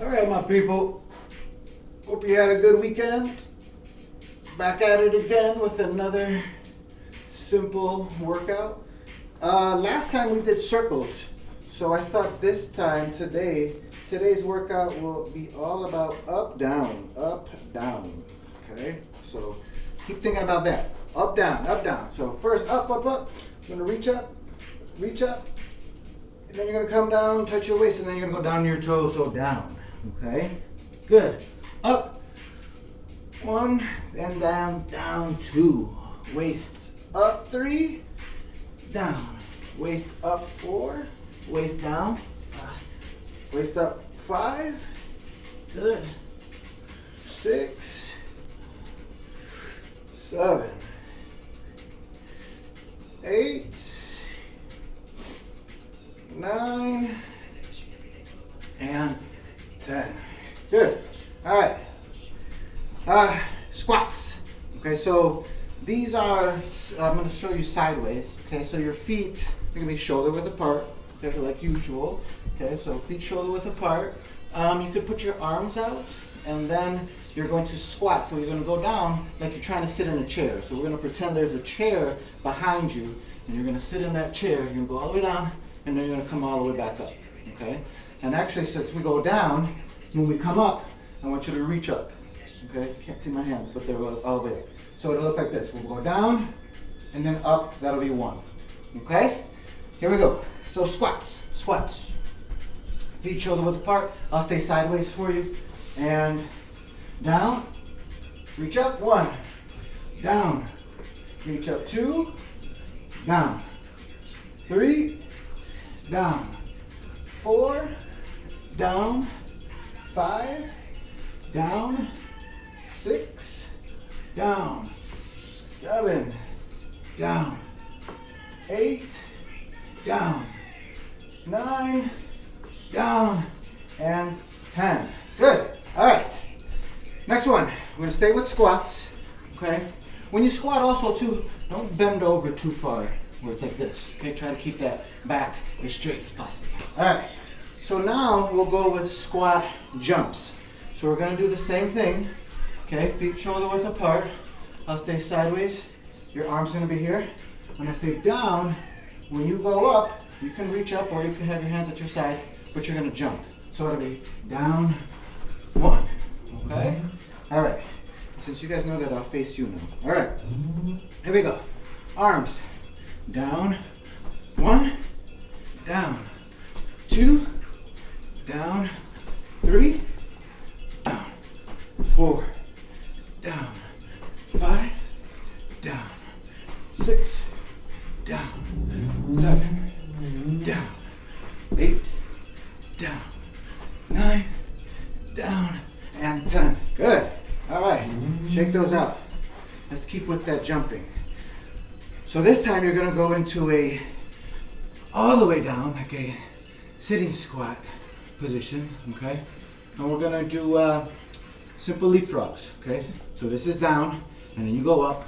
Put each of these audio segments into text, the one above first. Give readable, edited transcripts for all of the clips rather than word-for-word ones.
All right, my people. Hope you had a good weekend. Back at it again with another simple workout. Last time we did circles, so I thought today's workout will be all about up, down, up, down. Okay, so keep thinking about that. Up, down, up, down. So first up, up, up. You're gonna reach up, and then you're gonna come down, touch your waist, and then you're gonna go down to your toes, so down. Okay, good. Up, one, and down, down, two. Waist up, three, down. Waist up, four. Waist down, waist up, five. Good. 6, 7, 8, 9, and 10. Good. All right. Squats. Okay, so these are, I'm going to show you sideways. Okay, so your feet are going to be shoulder width apart, okay, like usual. Okay, so feet shoulder width apart. You could put your arms out, and then you're going to squat. So you're going to go down like you're trying to sit in a chair. So we're going to pretend there's a chair behind you, and you're going to sit in that chair. You're going to go all the way down, and then you're going to come all the way back up. Okay, and actually, since we go down, when we come up, I want you to reach up. Okay, can't see my hands, but they're all the way up. So it'll look like this. We'll go down, and then up. That'll be 1. Okay, here we go. So squats. Feet shoulder width apart. I'll stay sideways for you. And down, reach up, 1, down, reach up, 2, down, 3, down, 4, down, 5, down, 6, down, 7, down, 8, down, 9, down, and 10. Good. All right. Next one. We're going to stay with squats. Okay. When you squat also too, don't bend over too far where it's like this. Okay. Try to keep that back as straight as possible. All right. So now we'll go with squat jumps. So we're going to do the same thing. Okay. Feet shoulder width apart. I'll stay sideways. Your arm's going to be here. When I say down, when you go up, you can reach up or you can have your hands at your side, but you're going to jump. So it'll be down, 1. Okay? All right. Since you guys know that, I'll face you now. All right. Here we go. Arms. Down, 1, down, 2, down, 3, down, 4, down, 5, down, 6, down, 7, down, 8, down, 9, down, and 10. Good. All right. Shake those out. Let's keep with that jumping. So this time you're going to go into all the way down, like a sitting squat position, okay? And we're going to do simple leapfrogs, okay? So this is down, and then you go up,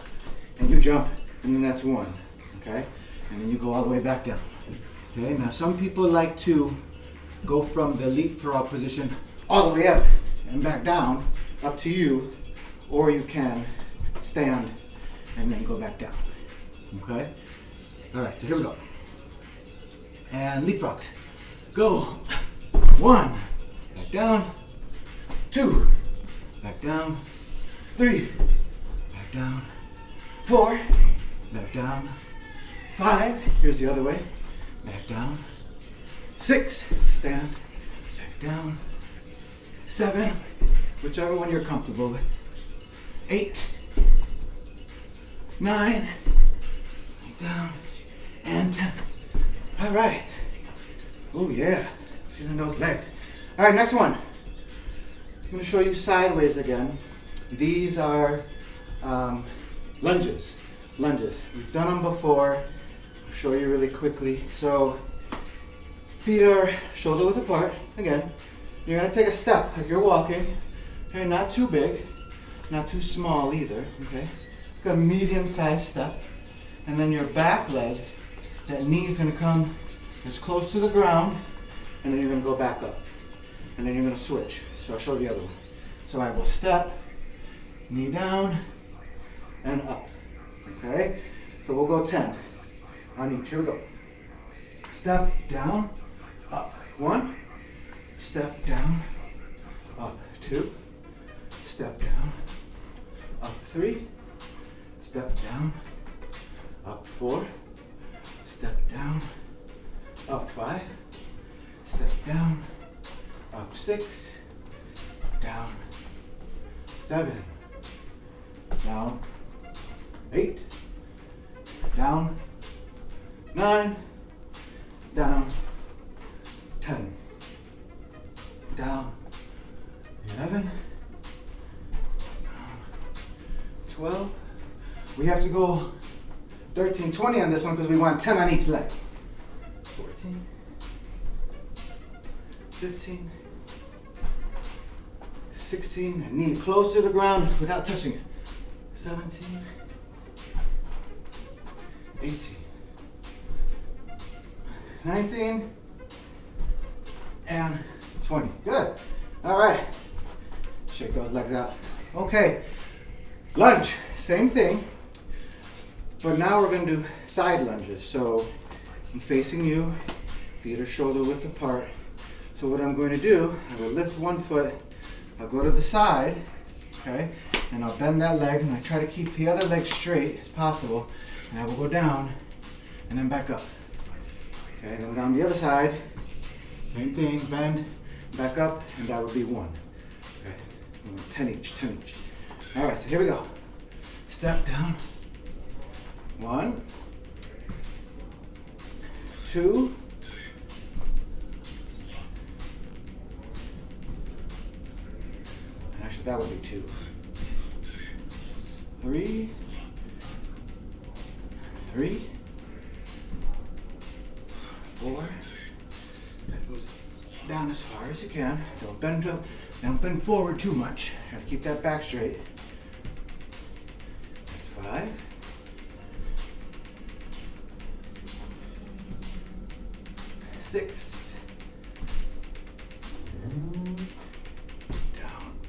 and you jump, and then that's 1, okay? And then you go all the way back down, okay? Now some people like to go from the leapfrog position all the way up and back down, up to you, or you can stand and then go back down, okay? All right, so here we go. And leapfrogs. Go. 1, back down, 2, back down, 3, back down, 4, back down, 5, here's the other way, back down, 6, stand, back down, 7, whichever one you're comfortable with, 8, 9, down, and 10. All right. Oh yeah, feeling those legs. All right, next one. I'm going to show you sideways again. These are lunges. We've done them before. I'll show you really quickly. So feet are shoulder width apart. Again, you're going to take a step like you're walking. Okay, not too big, not too small either. Okay, a medium-sized step, and then your back leg, that knee is going to come as close to the ground, and then you're going to go back up. and then you're gonna switch. So I'll show the other one. So I will step, knee down, and up, okay? So we'll go 10 on each. Here we go. Step, down, up. 1, step down, up. 2, step down, up. 3, step down, up. 4, step down, up. 5, step down, up. 6, down. 7, down. 8, down. 9, down. 10, down. 11, down. 12. We have to go 13, 20 on this one because we want 10 on each leg. 14, 15, 16, and knee close to the ground without touching it. 17, 18, 19, and 20. Good. All right. Shake those legs out. Okay. Lunge. Same thing. But now we're going to do side lunges. So I'm facing you. Feet are shoulder width apart. So what I'm going to do, I will lift one foot. I'll go to the side. Okay. And I'll bend that leg. And I try to keep the other leg straight as possible. And I will go down and then back up. Okay. And then down the other side. Same thing. Bend, back up, and that would be 1. Okay. 10 each, 10 each. All right, so here we go. Step down. 1, 2, actually that would be 2. 3, 4. That goes down as far as you can. Don't bend up. Don't bend forward too much. Try to keep that back straight. 5. 6. Down.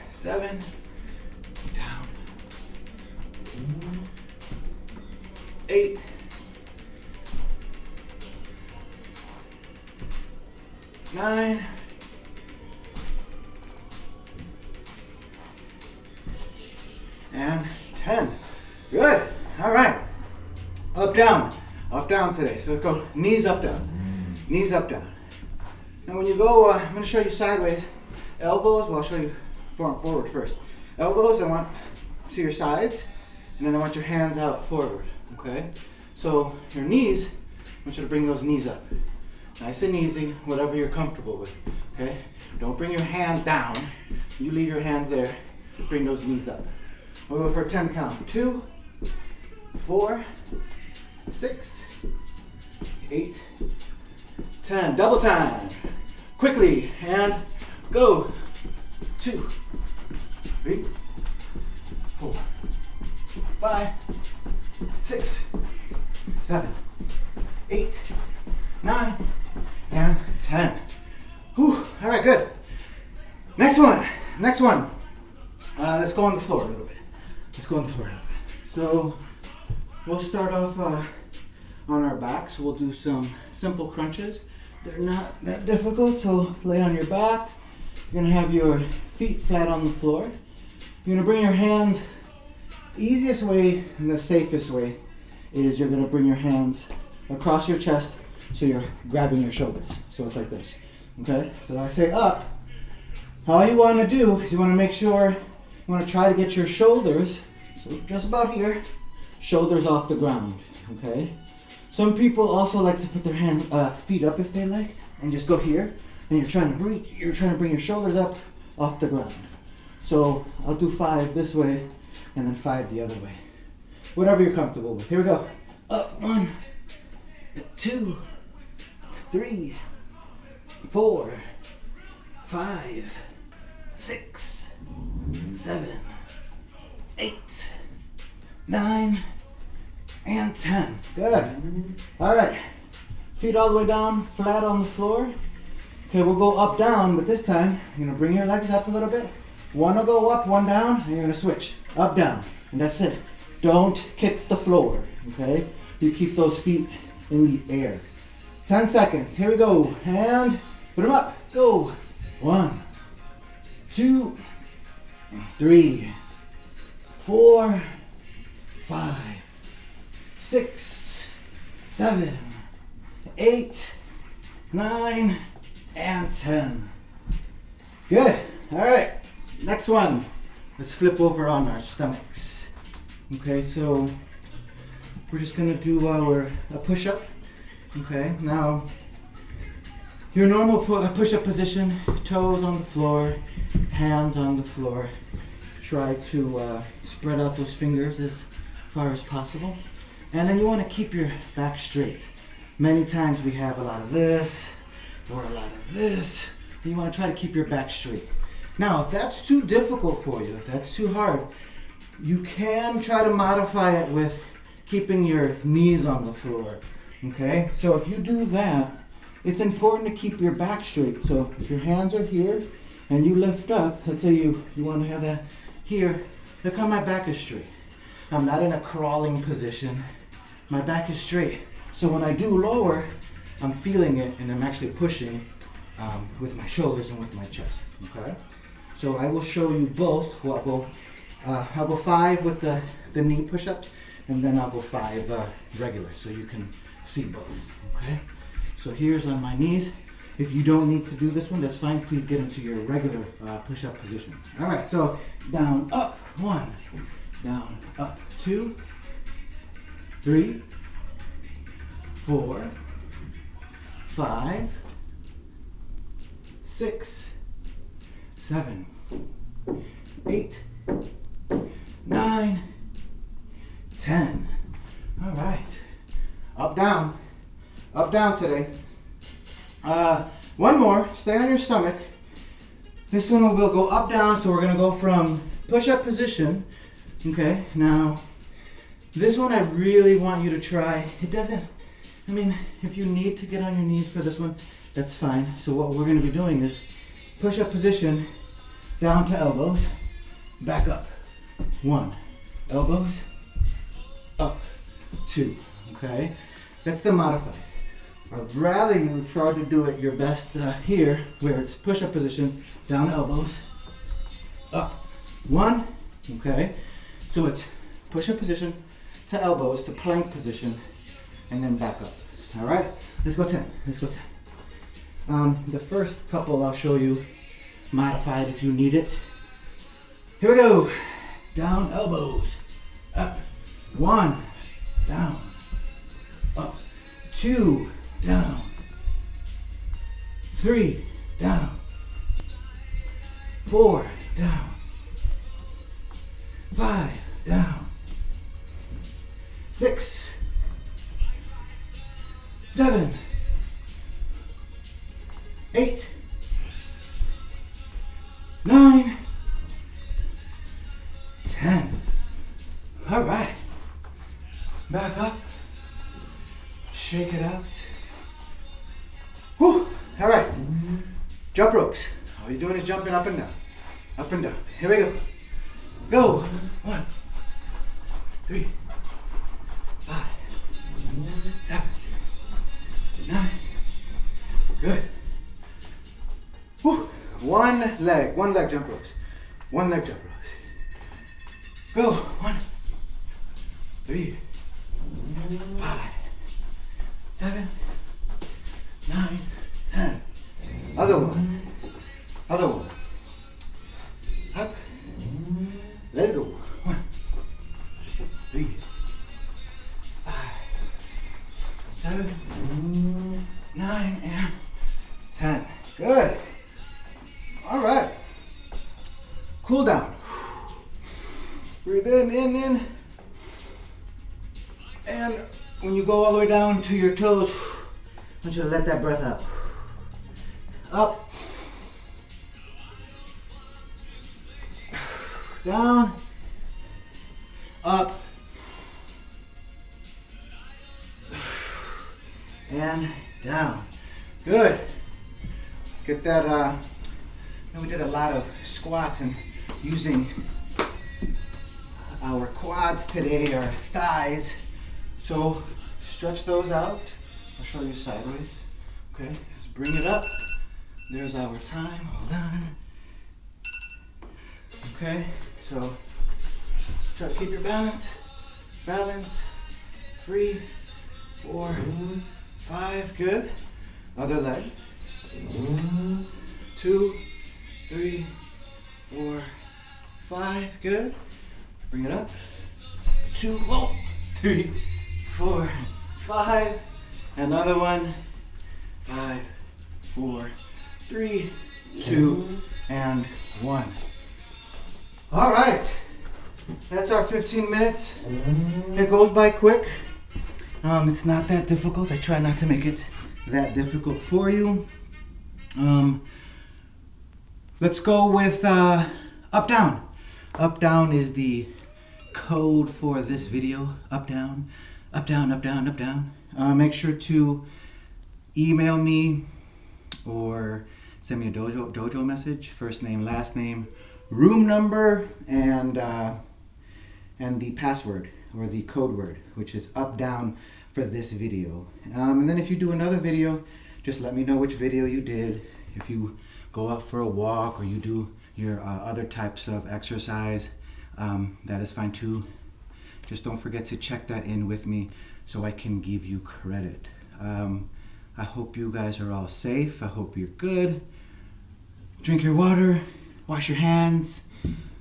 7. Down. 8. 9. And 10. Good. All right. Up, down. Up, down today. So let's go knees up, down. Knees up, down. Now when you go, I'm going to show you sideways. Elbows, well, I'll show you forward first. Elbows, I want to your sides. And then I want your hands out forward. Okay? So your knees, I want you to bring those knees up. Nice and easy, whatever you're comfortable with. Okay? Don't bring your hands down. You leave your hands there. Bring those knees up. We'll go for a 10 count. 2, 4, 6, 8, 10. Double time. Quickly. And go. 2, 3, 4, 5, 6, 7, 8, 9, and 10. Whew. All right, good. Next one. Let's go on the floor a little bit. So we'll start off on our backs. We'll do some simple crunches. They're not that difficult, so lay on your back. You're gonna have your feet flat on the floor. You're gonna bring your hands, easiest way and the safest way is you're gonna bring your hands across your chest so you're grabbing your shoulders. So it's like this, okay? So I say up. All you wanna do is you wanna make sure, you wanna try to get your shoulders, so just about here, shoulders off the ground, okay? Some people also like to put their feet up if they like, and just go here, and you're trying to bring your shoulders up off the ground. So I'll do 5 this way, and then 5 the other way. Whatever you're comfortable with. Here we go. Up, 1, 2, 3, 4, 5, 6, 7, 8, 9, and 10. Good. All right. Feet all the way down, flat on the floor. Okay, we'll go up, down, but this time you're gonna bring your legs up a little bit. One will go up, one down, and you're gonna switch. Up, down, and that's it. Don't kick the floor, okay? You keep those feet in the air. 10 seconds, here we go. And put them up, go. 1, 2, 3, 4, 5, 6, 7, 8, 9, and 10. Good. All right. Next one. Let's flip over on our stomachs. Okay, so we're just gonna do a push-up. Okay. Now, your normal push-up position: toes on the floor, hands on the floor. Try to spread out those fingers as far as possible, and then you want to keep your back straight. Many times we have a lot of this or a lot of this. You want to try to keep your back straight. Now, if that's too difficult for you, if that's too hard, you can try to modify it with keeping your knees on the floor. Okay? So if you do that, it's important to keep your back straight. So if your hands are here and you lift up, let's say you want to have that here, look how my back is straight. I'm not in a crawling position. My back is straight. So when I do lower, I'm feeling it and I'm actually pushing with my shoulders and with my chest. Okay? So I will show you both. Well, I'll go 5 with the knee push-ups, and then I'll go 5 regular, so you can see both. Okay? So here's on my knees. If you don't need to do this one, that's fine. Please get into your regular push-up position. All right. So down, up, 1, down, up, 2, 3, 4, 5, 6, 7, 8, 9, 10. All right. Up, down today. One more. Stay on your stomach. This one will go up, down. So we're gonna go from push-up position. Okay. Now, this one I really want you to try. If you need to get on your knees for this one, that's fine. So what we're gonna be doing is push-up position, down to elbows, back up. 1, elbows, up, 2. Okay. That's the modified. I'd rather you try to do it your best here, where it's push-up position, down elbows, up, 1, okay? So it's push-up position to elbows to plank position, and then back up. All right, let's go 10, The first couple I'll show you modified if you need it. Here we go. Down elbows, up, 1, down, up, 2, down, 3, down, 4, down, 5, down, 6, 7, 8, 9, 10. All right. Back up. Shake it out. Whew. All right. Jump ropes. All you're doing is jumping up and down. Up and down. Here we go. Go. 1, 3, 5, 7, 9. Good. Whew. One leg jump ropes. One leg jump ropes. Go. 1, 3, 5, 7, 9, 10. Other one. Up. Let's go. 1, 3, 5, 7, 9, and 10. Good. All right. Cool down. Breathe in. And when you go all the way down to your toes, I want you to let that breath out. Up. Down. Up. And down. Good. Get that, we did a lot of squats and using our quads today, our thighs. So stretch those out. I'll show you sideways. Okay, just bring it up. There's our time. Hold on. Okay, so try to keep your balance. Balance. 3, 4, 5. Good. Other leg. 2, 3, 4, 5. Good. Bring it up. 2, 3, 4, 5. Another one. 5, 4, 3, 2, and 1. All right. That's our 15 minutes. It goes by quick. It's not that difficult. I try not to make it that difficult for you. Let's go with up down. Up down is the code for this video. Up down, up down, up down, up down. Make sure to email me or send me a dojo message. First name, last name, room number, and the password or the code word, which is up down for this video. And then if you do another video, just let me know which video you did. If you go out for a walk or you do your other types of exercise, that is fine too. Just don't forget to check that in with me so I can give you credit. I hope you guys are all safe. I hope you're good. Drink your water, wash your hands.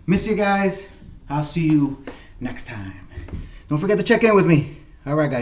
Miss you guys. I'll see you next time. Don't forget to check in with me. All right, guys.